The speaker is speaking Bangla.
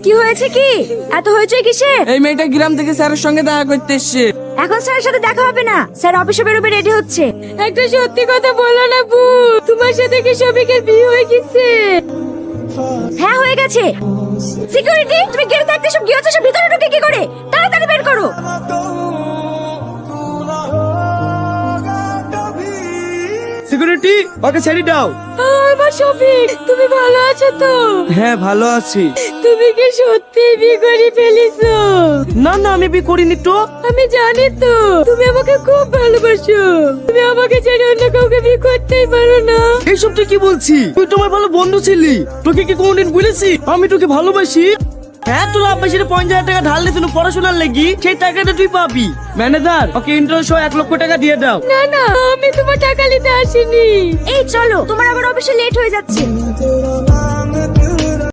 কি হয়েছে কি এত হয়েছে কিসে? এই মেয়েটা গ্রাম থেকে স্যারের সঙ্গে দেখা করতে এসছে। এখন স্যারের সাথে দেখা হবে না, স্যার অফিসে বেরোবে, রেডি হচ্ছে। একটা সত্যি কথা বলো না বু, তোমার সাথে কি শফিকের বিয়ে হয়ে গেছে? হ্যাঁ হয়ে গেছে। সিকিউরিটি, তুমি গেটে থাকতে সব গিয়েছো, সব ভিতরে ঢুকে কি করে? তাড়াতাড়ি বের করো। সিকিউরিটি, ওকে ছেড়ে দাও। আমার শফিক, তুমি ভালো আছো তো? হ্যাঁ ভালো আছি। তুমি কি সত্যি বিয়ে করে ফেলেছো? না না, আমি বিয়ে করিনি তো। আমি জানি তো তুমি আমাকে খুব ভালোবাসো, তুমি আমাকে ছেড়ে অন্য কাউকে বিয়ে করতেই পারো না। এইসব তুই কি বলছি? তুই তোমার ভালো বন্ধু ছিলি, তোকে কি কোনদিন বলেছি আমি তোকে ভালোবাসি? হ্যাঁ, তোর আব্বা সেটা 50,000 টাকা ধার দিয়েছিল পড়াশোনার লেগি, সেই টাকাটা তুই পাবি। ম্যানেজার, ওকে ইন্টারেস্ট সহ 1 লক্ষ টাকা দিয়ে দাও। না না, আমি তোমার টাকা নিতে আসিনি। এই চলো, তোমার আবার অফিসে লেট হয়ে যাচ্ছে।